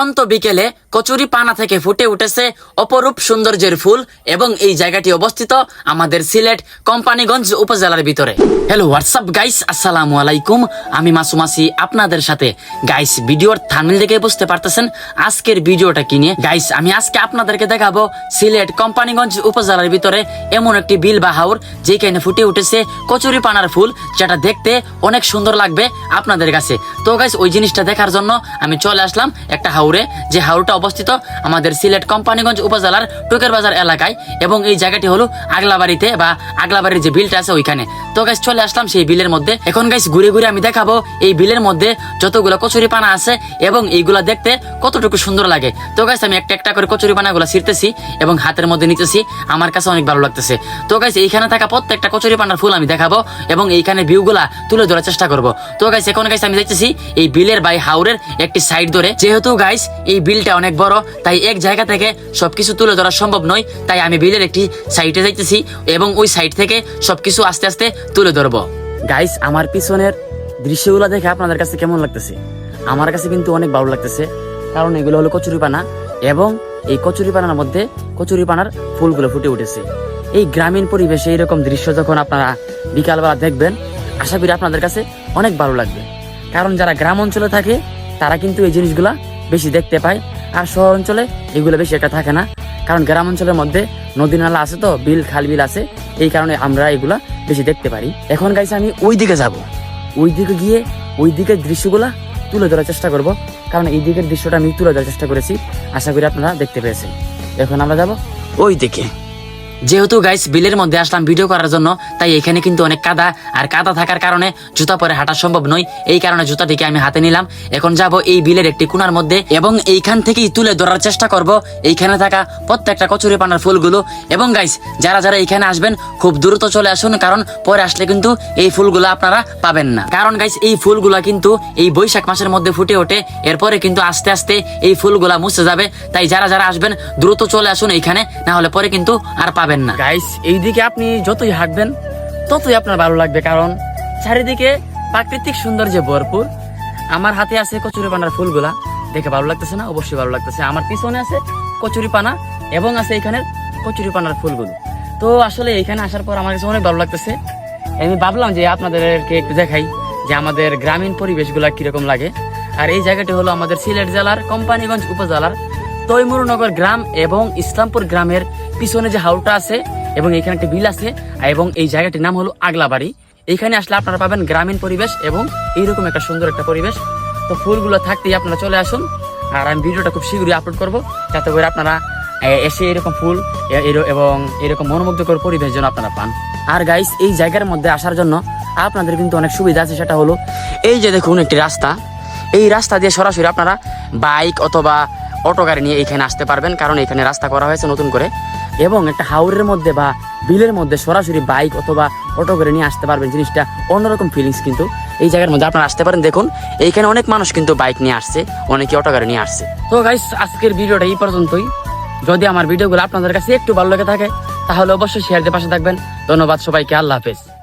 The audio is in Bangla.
পড়ন্ত বিকেলে কচুরি পানা থেকে ফুটে উঠেছে অপরূপ সৌন্দর্যের ফুল এবং এই জায়গাটি অবস্থিত আমাদের সিলেট কোম্পানিগঞ্জ উপজেলার ভিতরে। হ্যালো হোয়াটসঅ্যাপ গাইস, আসসালামু আলাইকুম। আমি মাসুম আছি আপনাদের সাথে। গাইস, ভিডিওর থাম্বনেল দেখে বুঝতে পারতেছেন আজকের ভিডিওটা কি নিয়ে। গাইস, আমি আজকে আপনাদেরকে দেখাবো সিলেট কোম্পানিগঞ্জ উপজেলার ভিতরে এমন একটি বিল বা হাওর যেখানে ফুটে উঠেছে কচুরি পানার ফুল, যেটা দেখতে অনেক সুন্দর লাগবে আপনাদের কাছে। তো গাইস, ওই জিনিসটা দেখার জন্য আমি চলে আসলাম একটা হাওরে, যে হাওরটা অবস্থিত আমাদের সিলেট কোম্পানিগঞ্জ উপজেলার টুকের বাজার এলাকায় এবং এই জায়গাটি হলো আগলাবাড়িতে বা আগলাবাড়ির যে বিলটা আছে ওইখানে। তো গাইস, চলে আসলাম সেই বিলের মধ্যে। এখন গাইস, ঘুরে ঘুরে আমি দেখাবো এই বিলের মধ্যে যতগুলো কচুরি পানা আছে এবং এইগুলা দেখতে কতটুকু সুন্দর লাগে। তো গাইস, আমি একটা একটা করে কচুরি পানাগুলো ছিঁড়তেছি এবং হাতের মধ্যে নিতেছি, আমার কাছে অনেক ভালো লাগতেছে। তো গাইস, এইখানে থাকা প্রত্যেকটা কচুরি পানার ফুল আমি দেখাবো এবং এইখানে ভিউগুলা তুলে ধরার চেষ্টা করব। তো গাইস, এখন গাইস আমি দেখতেছি এই বিলের বাই হাওরের একটি সাইড ধরে, যেহেতু গাইস এই বিলটা অনেক বড়, তাই এক জায়গা থেকে সবকিছু তুলে ধরা সম্ভব নয়, তাই আমি বিলের একটি সাইডে যাইতেছি এবং ওই সাইড থেকে সবকিছু আস্তে আস্তে তুলে ধরবো। গাইস, আমার পিছনের দৃশ্যগুলো দেখে আপনাদের কাছে কেমন লাগতেছে? আমার কাছে কিন্তু অনেক ভালো লাগতেছে, কারণ এগুলো হলো কচুরি পানা এবং এই কচুরি পানার মধ্যে কচুরি পানার ফুলগুলো ফুটে উঠেছে। এই গ্রামীণ পরিবেশে এইরকম দৃশ্য যখন আপনারা বিকালবেলা দেখবেন, আশা করি আপনাদের কাছে অনেক ভালো লাগবে। কারণ যারা গ্রাম অঞ্চলে থাকে তারা কিন্তু এই জিনিসগুলা বেশি দেখতে পায়, আর শহর অঞ্চলে এগুলো বেশি একটা থাকে না। কারণ গ্রাম অঞ্চলের মধ্যে নদী নালা আছে, তো বিল খাল বিল আছে, এই কারণে আমরা এগুলা বেশি দেখতে পারি। এখন গাইস, আমি ওই দিকে যাব, ওই দিকে গিয়ে ওই দিকের দৃশ্যগুলা তুলে ধরার চেষ্টা করব, কারণ এই দিকের দৃশ্যটা আমি তুলে ধরার চেষ্টা করেছি, আশা করি আপনারা দেখতে পেয়েছেন। এখন আমরা যাব ওই দিকে। যেহেতু গাইস বিলের মধ্যে আসলাম ভিডিও করার জন্য, তাই এখানে কিন্তু অনেক কাদা, আর কাদা থাকার কারণে জুতা পরে হাঁটা সম্ভব নয়, এই কারণে জুতাটিকে আমি হাতে নিলাম। এখন যাব এই বিলের একটি কোণার মধ্যে এবং এইখান থেকেই তুলে ধরার চেষ্টা করব এইখানে থাকা প্রত্যেকটা কচুরি পানার ফুলগুলো। এবং গাইস, যারা যারা এইখানে আসবেন খুব দ্রুত চলে আসুন, কারণ পরে আসলে কিন্তু এই ফুলগুলো আপনারা পাবেন না। কারণ গাইস, এই ফুলগুলা কিন্তু এই বৈশাখ মাসের মধ্যে ফুটে ওঠে, এরপরে কিন্তু আস্তে আস্তে এই ফুলগুলা মুছে যাবে, তাই যারা যারা আসবেন দ্রুত চলে আসুন এইখানে, না হলে পরে কিন্তু আর পাবেন না। গাইস, এইদিকে আপনি যতই হাঁটবেন ততই আপনার ভালো লাগবে, কারণ চারিদিকে প্রাকৃতিক সৌন্দর্যে ভরপুর। আমার হাতে আছে কচুরি পানার ফুলগুলা, দেখে ভালো লাগতেছে না? অবশ্যই ভালো লাগতেছে। আমার পিছনে আছে কচুরি পানা এবং আছে এখানে কচুরি পানার ফুলগুলো। তো আসলে এখানে আসার পর আমার কাছে অনেক ভালো লাগতেছে। আমি ভাবলাম যে আপনাদেরকে একটু দেখাই যে আমাদের গ্রামীণ পরিবেশগুলা কিরকম লাগে। আর এই জায়গাটি হলো আমাদের সিলেট জেলার কোম্পানিগঞ্জ উপজেলার তৈমুরনগর গ্রাম এবং ইসলামপুর গ্রামের পিছনে যে হাওরটা আছে এবং এখানে একটা বিল আছে, এবং এই জায়গাটির নাম হলো আগলাবাড়ি। এইখানে আসলে আপনারা পাবেন গ্রামীণ পরিবেশ এবং এইরকম একটা সুন্দর একটা পরিবেশ। তো ফুলগুলো থাকতেই আপনারা চলে আসুন, আর আমি ভিডিওটা খুব শীঘ্রই আপলোড করবো, যাতে করে আপনারা এসে এরকম ফুল এবং এরকম মনোমুগ্ধকর পরিবেশ যেন আপনারা পান। আর গাইস, এই জায়গার মধ্যে আসার জন্য আপনাদের কিন্তু অনেক সুবিধা আছে। সেটা হলো এই যে দেখুন একটি রাস্তা, এই রাস্তা দিয়ে সরাসরি আপনারা বাইক অথবা অটো গাড়ি নিয়ে এখানে আসতে পারবেন, কারণ এখানে রাস্তা করা হয়েছে নতুন করে। এবং একটা হাওরের মধ্যে বা বিলের মধ্যে সরাসরি বাইক অথবা অটো করে নিয়ে আসতে পারবেন, জিনিসটা অন্যরকম ফিলিংস কিন্তু এই জায়গার মধ্যে আপনারা আসতে পারেন। দেখুন এইখানে অনেক মানুষ কিন্তু বাইক নিয়ে আসছে, অনেকে অটো গাড়ি নিয়ে আসছে। তো গাইস, আজকের ভিডিওটা এই পর্যন্তই। যদি আমার ভিডিওগুলো আপনাদের কাছে একটু ভালো লেগে থাকে তাহলে অবশ্যই শেয়ার দিয়ে পাশে থাকবেন। ধন্যবাদ সবাইকে, আল্লাহ হাফেজ।